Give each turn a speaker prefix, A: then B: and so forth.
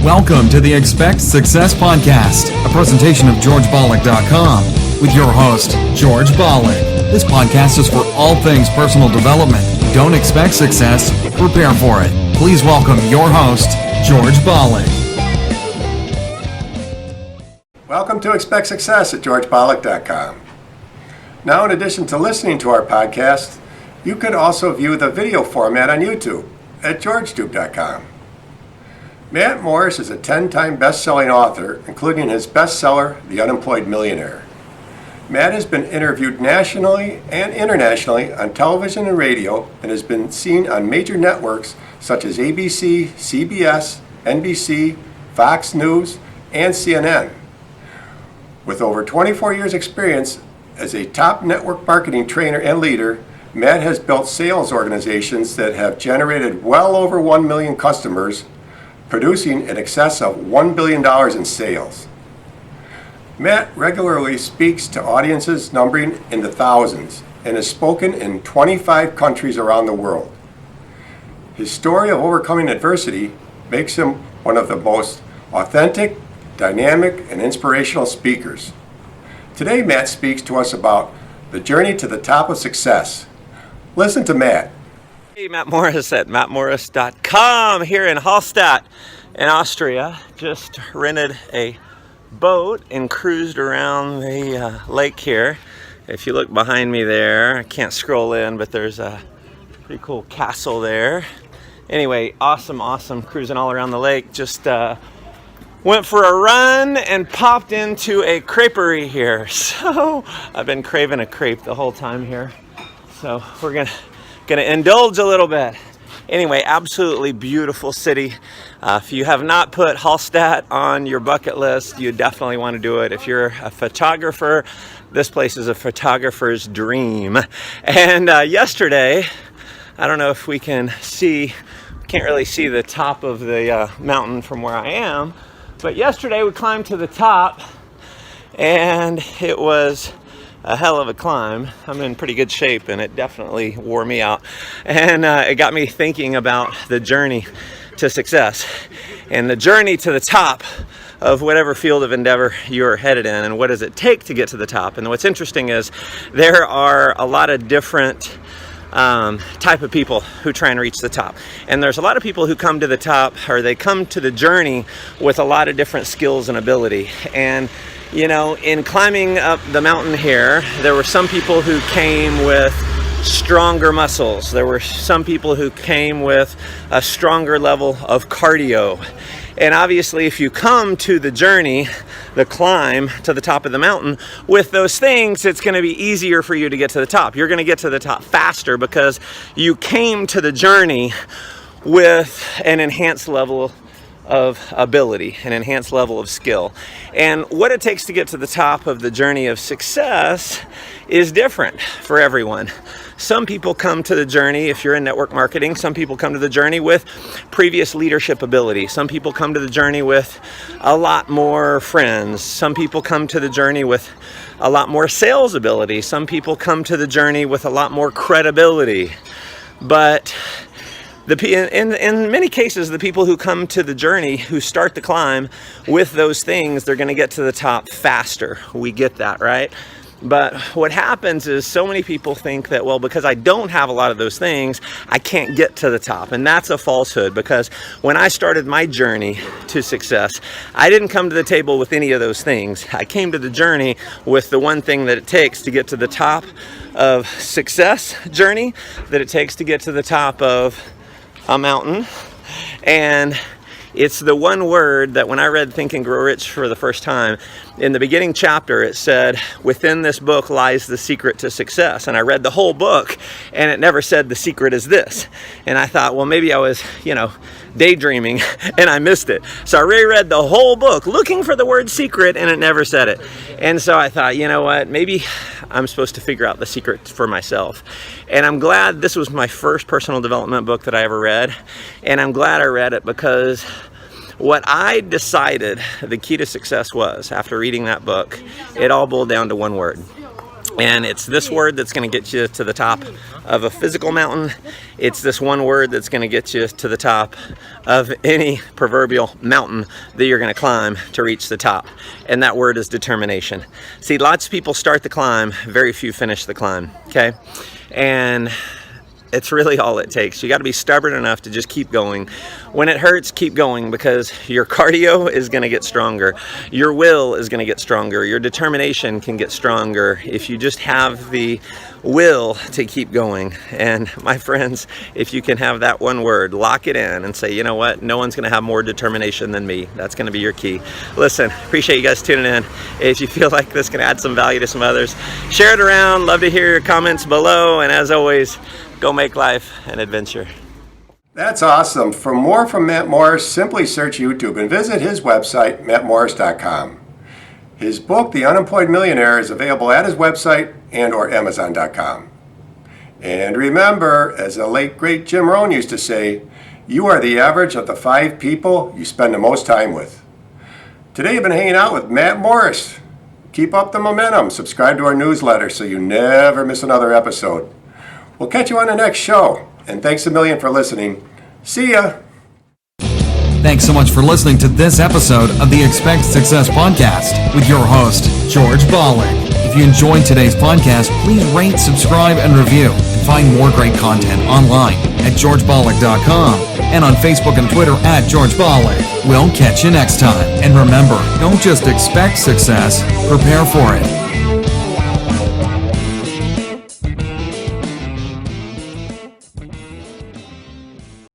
A: Welcome to the Expect Success Podcast, a presentation of GeorgeBollock.com with your host, George Bollock. This podcast is for all things personal development. Don't expect success, prepare for it. Please welcome your host, George Bollock.
B: Welcome to Expect Success at GeorgeBollock.com. Now, in addition to listening to our podcast, you can also view the video format on YouTube at GeorgeTube.com. Matt Morris is a 10-time best-selling author, including his bestseller, The Unemployed Millionaire. Matt has been interviewed nationally and internationally on television and radio and has been seen on major networks such as ABC, CBS, NBC, Fox News, and CNN. With over 24 years' experience as a top network marketing trainer and leader, Matt has built sales organizations that have generated well over 1 million customers, producing in excess of $1 billion in sales. Matt regularly speaks to audiences numbering in the thousands and has spoken in 25 countries around the world. His story of overcoming adversity makes him one of the most authentic, dynamic, and inspirational speakers. Today, Matt speaks to us about the journey to the top of success. Listen to Matt.
C: Hey, Matt Morris at mattmorris.com here in Hallstatt in Austria. Just rented a boat and cruised around the lake here. If you look behind me there, I can't scroll in, but there's a pretty cool castle there. Anyway, awesome cruising all around the lake. Just went for a run and popped into a creperie here. So I've been craving a crepe the whole time here. So we're gonna indulge a little bit. Anyway, absolutely beautiful city. If you have not put Hallstatt on your bucket list, you definitely want to do it. If you're a photographer, this place is a photographer's dream. And yesterday, I don't know if we can see, can't really see the top of the mountain from where I am, but yesterday we climbed to the top and it was a hell of a climb. I'm in pretty good shape and it definitely wore me out. And it got me thinking about the journey to success and the journey to the top of whatever field of endeavor you're headed in, and what does it take to get to the top. And what's interesting is there are a lot of different type of people who try and reach the top. And there's a lot of people who come to the top, or they come to the journey with a lot of different skills and ability. And you know, in climbing up the mountain here, there were some people who came with stronger muscles. There were some people who came with a stronger level of cardio. And obviously, if you come to the journey, the climb to the top of the mountain with those things, it's going to be easier for you to get to the top. You're going to get to the top faster because you came to the journey with an enhanced level of ability, an enhanced level of skill. And what it takes to get to the top of the journey of success is different for everyone. Some people come to the journey, if you're in network marketing, some people come to the journey with previous leadership ability. Some people come to the journey with a lot more friends. Some people come to the journey with a lot more sales ability. Some people come to the journey with a lot more credibility. But in many cases, the people who come to the journey, who start the climb with those things, they're going to get to the top faster. We get that, right? But what happens is so many people think that, well, because I don't have a lot of those things, I can't get to the top. And that's a falsehood, because when I started my journey to success, I didn't come to the table with any of those things. I came to the journey with the one thing that it takes to get to the top of success journey, that it takes to get to the top of a mountain. And it's the one word that when I read Think and Grow Rich for the first time, in the beginning chapter, it said, within this book lies the secret to success. And I read the whole book and it never said the secret is this. And I thought, well, maybe I was, daydreaming and I missed it. So I reread the whole book looking for the word secret and it never said it. And so I thought, you know what, maybe I'm supposed to figure out the secret for myself. And I'm glad this was my first personal development book that I ever read. And I'm glad I read it because what I decided the key to success was, after reading that book, it all boiled down to one word. And it's this word that's going to get you to the top of a physical mountain. It's this one word that's going to get you to the top of any proverbial mountain that you're going to climb to reach the top. And that word is determination. See, lots of people start the climb, very few finish the climb, okay? And it's really all it takes. You got to be stubborn enough to just keep going. When it hurts, keep going, because your cardio is going to get stronger. Your will is going to get stronger. Your determination can get stronger if you just have the will to keep going. And my friends, if you can have that one word, lock it in and say, you know what? No one's going to have more determination than me. That's going to be your key. Listen, appreciate you guys tuning in. If you feel like this can add some value to some others, share it around. Love to hear your comments below. And as always, go make life an adventure.
B: That's awesome. For more from Matt Morris, simply search YouTube and visit his website, mattmorris.com. His book, The Unemployed Millionaire, is available at his website and or amazon.com. And remember, as the late great Jim Rohn used to say, you are the average of the 5 people you spend the most time with. Today I've been hanging out with Matt Morris. Keep up the momentum. Subscribe to our newsletter so you never miss another episode. We'll catch you on the next show. And thanks a million for listening. See ya.
A: Thanks so much for listening to this episode of the Expect Success Podcast with your host, George Bollick. If you enjoyed today's podcast, please rate, subscribe, and review. And find more great content online at georgebollick.com and on Facebook and Twitter at George Bollick. We'll catch you next time. And remember, don't just expect success, prepare for it.